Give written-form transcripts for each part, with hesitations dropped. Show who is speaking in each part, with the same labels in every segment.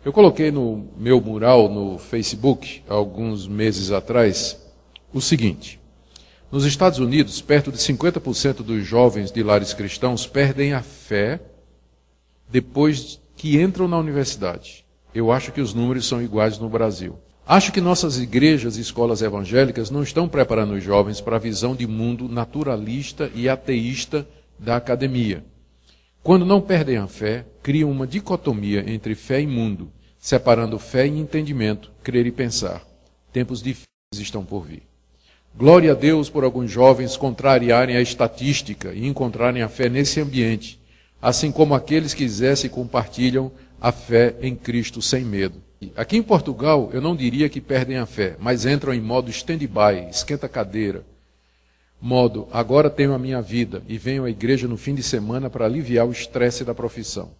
Speaker 1: Eu coloquei no meu mural no Facebook, há alguns meses atrás, o seguinte: nos Estados Unidos, perto de 50% dos jovens de lares cristãos perdem a fé depois que entram na universidade. Eu acho que os números são iguais no Brasil. Acho que nossas igrejas e escolas evangélicas não estão preparando os jovens para a visão de mundo naturalista e ateísta da academia. Quando não perdem a fé, criam uma dicotomia entre fé e mundo, separando fé e entendimento, crer e pensar. Tempos difíceis estão por vir. Glória a Deus por alguns jovens contrariarem a estatística e encontrarem a fé nesse ambiente, assim como aqueles que exercem e compartilham a fé em Cristo sem medo. Aqui em Portugal, eu não diria que perdem a fé, mas entram em modo stand-by, esquenta-cadeira. Modo, agora tenho a minha vida e venho à igreja no fim de semana para aliviar o estresse da profissão.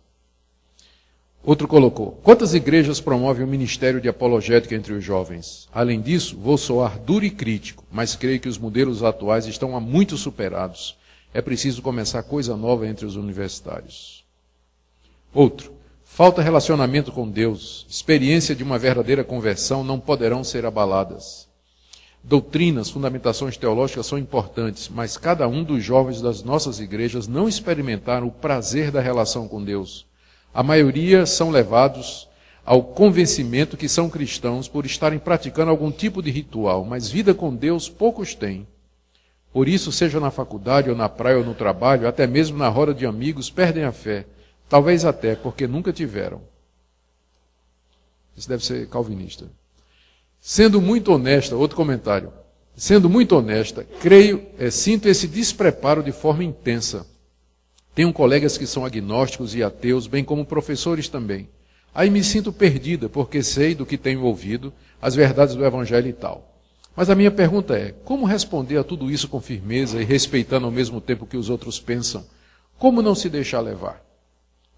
Speaker 1: Outro colocou: quantas igrejas promovem o ministério de apologética entre os jovens? Além disso, vou soar duro e crítico, mas creio que os modelos atuais estão há muito superados. É preciso começar coisa nova entre os universitários. Outro: falta relacionamento com Deus. Experiência de uma verdadeira conversão não poderão ser abaladas. Doutrinas, fundamentações teológicas são importantes, mas cada um dos jovens das nossas igrejas não experimentaram o prazer da relação com Deus. A maioria são levados ao convencimento que são cristãos por estarem praticando algum tipo de ritual, mas vida com Deus poucos têm. Por isso, seja na faculdade, ou na praia, ou no trabalho, até mesmo na roda de amigos, perdem a fé. Talvez até porque nunca tiveram. Isso deve ser calvinista. Sendo muito honesta, outro comentário. Sendo muito honesta, sinto esse despreparo de forma intensa. Tenho colegas que são agnósticos e ateus, bem como professores também. Aí me sinto perdida, porque sei do que tenho ouvido, as verdades do Evangelho e tal. Mas a minha pergunta é: como responder a tudo isso com firmeza e respeitando ao mesmo tempo o que os outros pensam? Como não se deixar levar?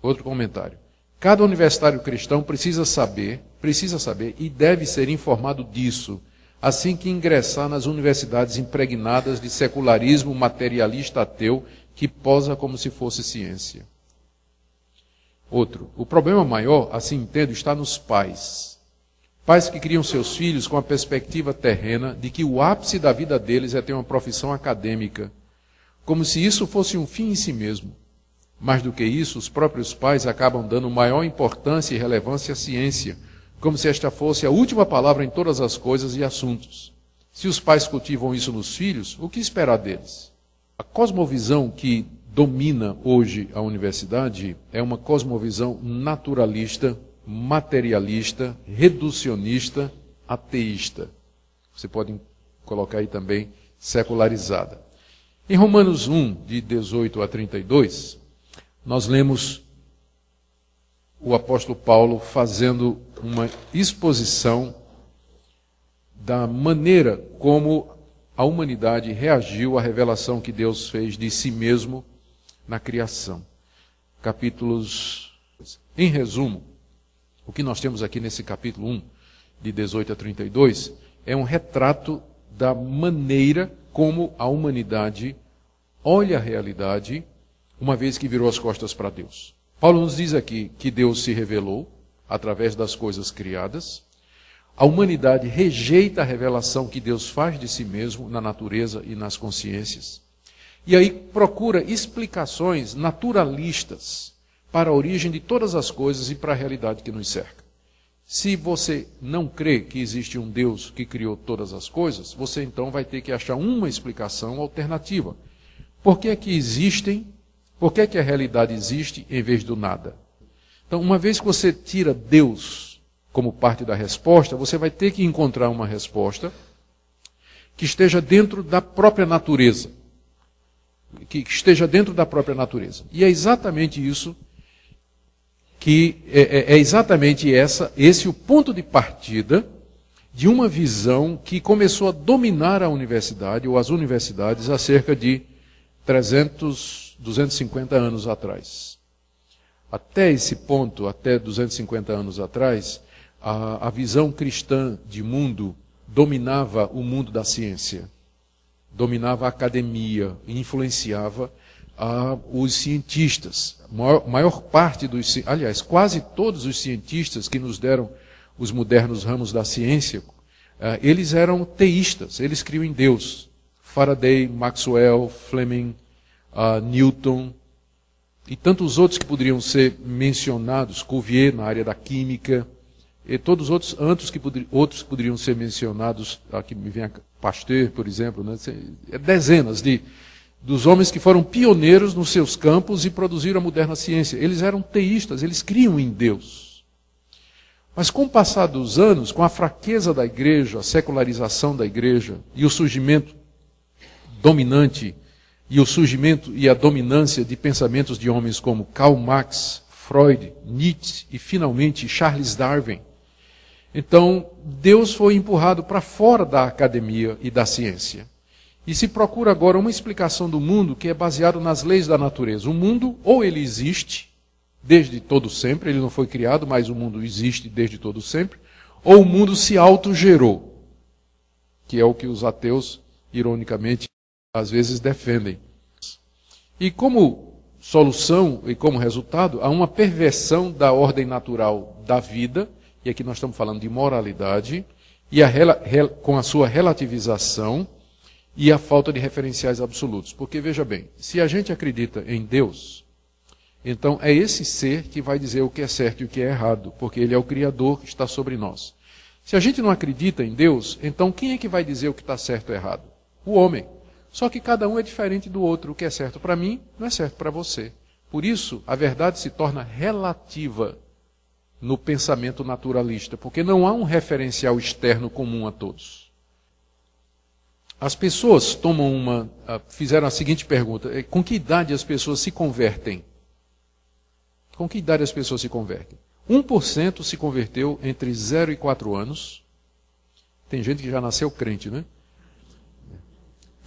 Speaker 1: Outro comentário: cada universitário cristão precisa saber e deve ser informado disso, assim que ingressar nas universidades impregnadas de secularismo materialista ateu que posa como se fosse ciência. Outro: o problema maior, assim entendo, está nos pais. Pais que criam seus filhos com a perspectiva terrena de que o ápice da vida deles é ter uma profissão acadêmica, como se isso fosse um fim em si mesmo. Mais do que isso, os próprios pais acabam dando maior importância e relevância à ciência, como se esta fosse a última palavra em todas as coisas e assuntos. Se os pais cultivam isso nos filhos, o que esperar deles? A cosmovisão que domina hoje a universidade é uma cosmovisão naturalista, materialista, reducionista, ateísta. Você pode colocar aí também secularizada. Em Romanos 1, de 18 a 32, nós lemos o apóstolo Paulo fazendo uma exposição da maneira como a humanidade reagiu à revelação que Deus fez de si mesmo na criação. Capítulos... Em resumo, o que nós temos aqui nesse capítulo 1, de 18 a 32, é um retrato da maneira como a humanidade olha a realidade uma vez que virou as costas para Deus. Paulo nos diz aqui que Deus se revelou através das coisas criadas. A humanidade rejeita a revelação que Deus faz de si mesmo na natureza e nas consciências. E aí procura explicações naturalistas para a origem de todas as coisas e para a realidade que nos cerca. Se você não crê que existe um Deus que criou todas as coisas, você então vai ter que achar uma explicação alternativa. Por que é que existem? Por que é que a realidade existe em vez do nada? Então, uma vez que você tira Deus como parte da resposta, você vai ter que encontrar uma resposta que esteja dentro da própria natureza. Que esteja dentro da própria natureza. E é exatamente isso que esse o ponto de partida de uma visão que começou a dominar a universidade ou as universidades há cerca de 250 anos atrás. Até esse ponto, até 250 anos atrás, a visão cristã de mundo dominava o mundo da ciência, dominava a academia, influenciava os cientistas. Maior parte aliás, quase todos os cientistas que nos deram os modernos ramos da ciência, eles eram teístas, eles criam em Deus. Faraday, Maxwell, Fleming, Newton e tantos outros que poderiam ser mencionados, Cuvier na área da química, e todos os outros que poderiam ser mencionados, aqui me vem Pasteur, por exemplo, né? Dezenas dos homens que foram pioneiros nos seus campos e produziram a moderna ciência. Eles eram teístas, eles criam em Deus. Mas com o passar dos anos, com a fraqueza da igreja, a secularização da igreja e o surgimento dominante e o surgimento e a dominância de pensamentos de homens como Karl Marx, Freud, Nietzsche e finalmente Charles Darwin, então Deus foi empurrado para fora da academia e da ciência. E se procura agora uma explicação do mundo que é baseado nas leis da natureza. O mundo, ou ele existe desde todo sempre, ele não foi criado, mas o mundo existe desde todo sempre, ou o mundo se autogerou, que é o que os ateus, ironicamente, às vezes defendem. E como solução e como resultado, há uma perversão da ordem natural da vida, e aqui nós estamos falando de moralidade, e com a sua relativização, e a falta de referenciais absolutos. Porque, veja bem, se a gente acredita em Deus, então é esse ser que vai dizer o que é certo e o que é errado, porque ele é o Criador que está sobre nós. Se a gente não acredita em Deus, então quem é que vai dizer o que está certo ou errado? O homem. Só que cada um é diferente do outro. O que é certo para mim não é certo para você. Por isso, a verdade se torna relativa no pensamento naturalista, porque não há um referencial externo comum a todos. As pessoas fizeram a seguinte pergunta: com que idade as pessoas se convertem? Com que idade as pessoas se convertem? 1% se converteu entre 0 e 4 anos. Tem gente que já nasceu crente, né?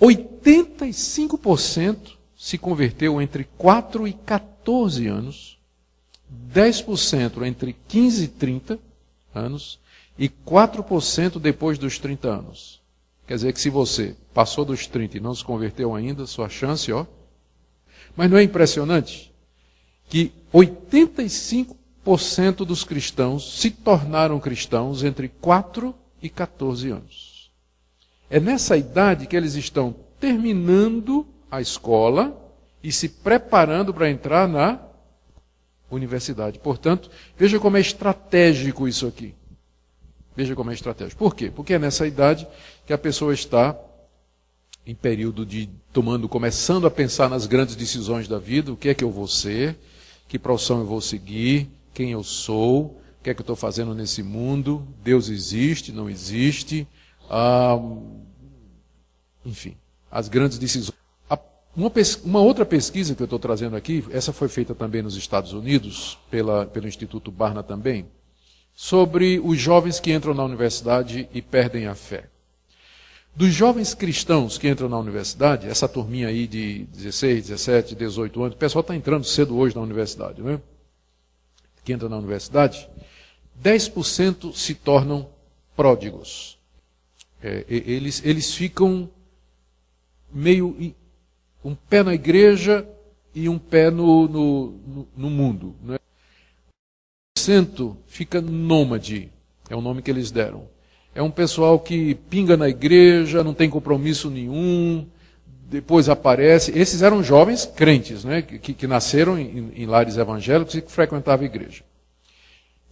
Speaker 1: 85% se converteu entre 4 e 14 anos. 10% entre 15 e 30 anos. E 4% depois dos 30 anos. Quer dizer que se você passou dos 30 e não se converteu ainda, sua chance, ó. Mas não é impressionante que 85% dos cristãos se tornaram cristãos entre 4 e 14 anos. É nessa idade que eles estão terminando a escola e se preparando para entrar na universidade. Portanto, veja como é estratégico isso aqui. Veja como é estratégico. Por quê? Porque é nessa idade que a pessoa está em período de começando a pensar nas grandes decisões da vida, o que é que eu vou ser, que profissão eu vou seguir, quem eu sou, o que é que eu estou fazendo nesse mundo, Deus existe, não existe, enfim, as grandes decisões. Uma outra pesquisa que eu estou trazendo aqui, essa foi feita também nos Estados Unidos, pelo Instituto Barna também, sobre os jovens que entram na universidade e perdem a fé. Dos jovens cristãos que entram na universidade, essa turminha aí de 16, 17, 18 anos, o pessoal está entrando cedo hoje na universidade, né? Que entra na universidade, 10% se tornam pródigos. Eles ficam meio um pé na igreja e um pé no mundo. Né? 10% fica nômade, é o nome que eles deram. É um pessoal que pinga na igreja, não tem compromisso nenhum, depois aparece. Esses eram jovens crentes, né? que nasceram em lares evangélicos e que frequentavam a igreja.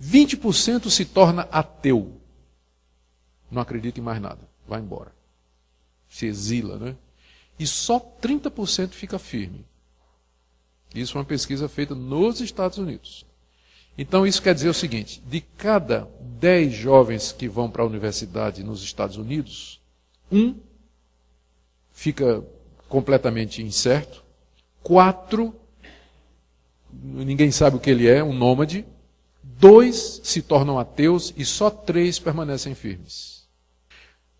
Speaker 1: 20% se torna ateu. Não acredita em mais nada, vai embora. Se exila, né? E só 30% fica firme. Isso é uma pesquisa feita nos Estados Unidos. Então isso quer dizer o seguinte: de cada 10 jovens que vão para a universidade nos Estados Unidos, 1 fica completamente incerto, 4, ninguém sabe o que ele é, um nômade, 2 se tornam ateus e só 3 permanecem firmes.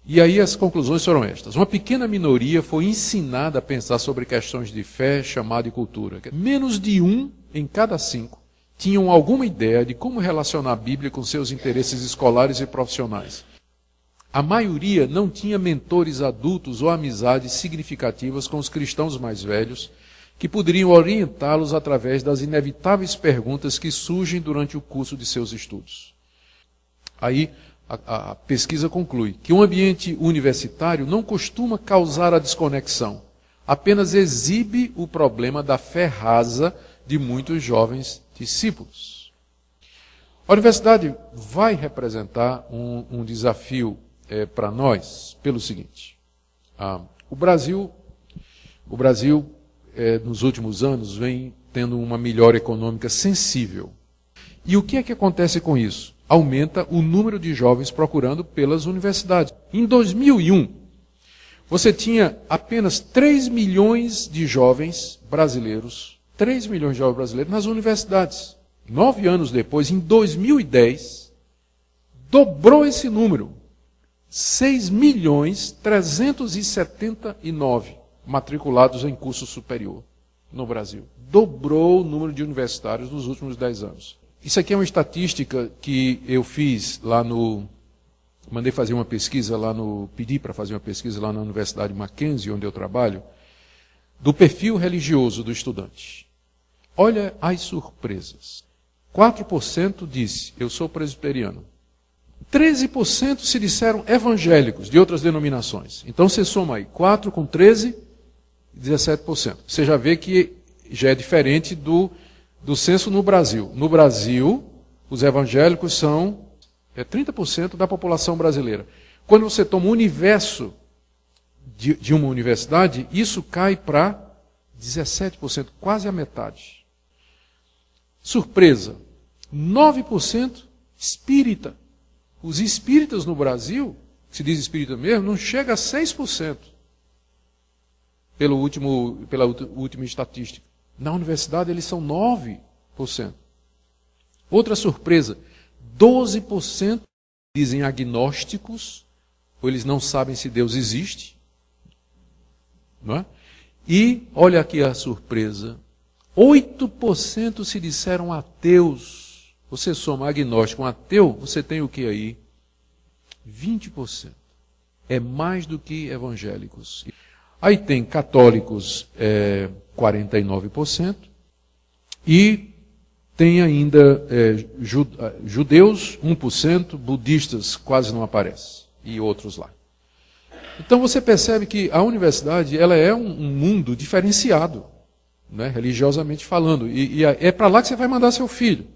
Speaker 1: E aí as conclusões foram estas. Uma pequena minoria foi ensinada a pensar sobre questões de fé, chamado e cultura. Menos de 1 em cada 5 tinham alguma ideia de como relacionar a Bíblia com seus interesses escolares e profissionais. A maioria não tinha mentores adultos ou amizades significativas com os cristãos mais velhos que poderiam orientá-los através das inevitáveis perguntas que surgem durante o curso de seus estudos. Aí a pesquisa conclui que um ambiente universitário não costuma causar a desconexão, apenas exibe o problema da fé rasa de muitos jovens discípulos. A universidade vai representar um desafio para nós pelo seguinte. O Brasil nos últimos anos, vem tendo uma melhora econômica sensível. E o que é que acontece com isso? Aumenta o número de jovens procurando pelas universidades. Em 2001, você tinha apenas 3 milhões de jovens brasileiros, 3 milhões de jovens brasileiros nas universidades. 9 anos depois, em 2010, dobrou esse número. 6.379.000 matriculados em curso superior no Brasil. Dobrou o número de universitários nos últimos 10 anos. Isso aqui é uma estatística que eu fiz lá mandei fazer uma pesquisa pedi para fazer uma pesquisa lá na Universidade Mackenzie, onde eu trabalho, do perfil religioso do estudante. Olha as surpresas. 4% disse, eu sou presbiteriano. 13% se disseram evangélicos, de outras denominações. Então você soma aí, 4 com 13, 17%. Você já vê que já é diferente do censo no Brasil. No Brasil, os evangélicos são 30% da população brasileira. Quando você toma o universo de uma universidade, isso cai para 17%, quase a metade. Surpresa, 9% espírita. Os espíritas no Brasil, que se diz espírita mesmo, não chega a 6%. Pela última estatística. Na universidade eles são 9%. Outra surpresa, 12% dizem agnósticos, ou eles não sabem se Deus existe. Não é? E, olha aqui a surpresa, 8% se disseram ateus. Você soma agnóstico com ateu, você tem o que aí? 20%. É mais do que evangélicos. Aí tem católicos 49% e tem ainda judeus 1%, budistas quase não aparecem e outros lá. Então você percebe que a universidade ela é um mundo diferenciado, né, religiosamente falando, e é para lá que você vai mandar seu filho.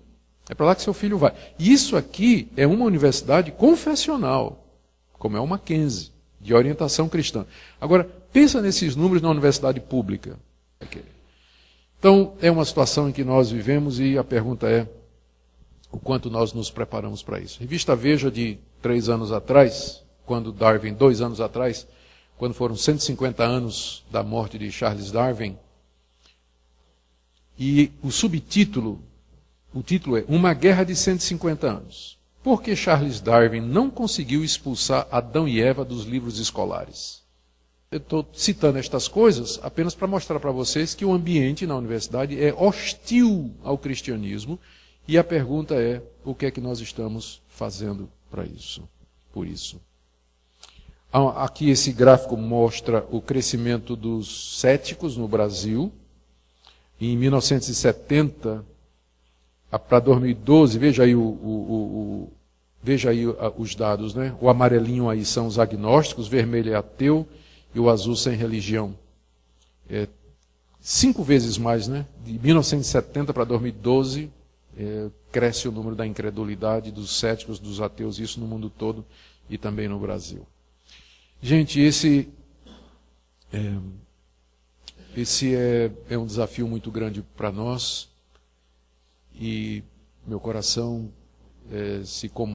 Speaker 1: É para lá que seu filho vai. E isso aqui é uma universidade confessional, como é o Mackenzie, de orientação cristã. Agora, pensa nesses números na universidade pública. Então, é uma situação em que nós vivemos e a pergunta é o quanto nós nos preparamos para isso. Revista Veja de 3 anos atrás, Darwin, 2 anos atrás, quando foram 150 anos da morte de Charles Darwin, e o título é Uma Guerra de 150 anos. Por que Charles Darwin não conseguiu expulsar Adão e Eva dos livros escolares? Eu estou citando estas coisas apenas para mostrar para vocês que o ambiente na universidade é hostil ao cristianismo e a pergunta é, o que é que nós estamos fazendo para isso? Por isso. Aqui esse gráfico mostra o crescimento dos céticos no Brasil. Em 1970, para 2012, veja aí os dados, né? O amarelinho aí são os agnósticos, vermelho é ateu e o azul sem religião. 5 vezes mais, né? De 1970 para 2012, cresce o número da incredulidade, dos céticos, dos ateus, isso no mundo todo e também no Brasil. Gente, esse é um desafio muito grande para nós e meu coração se comove.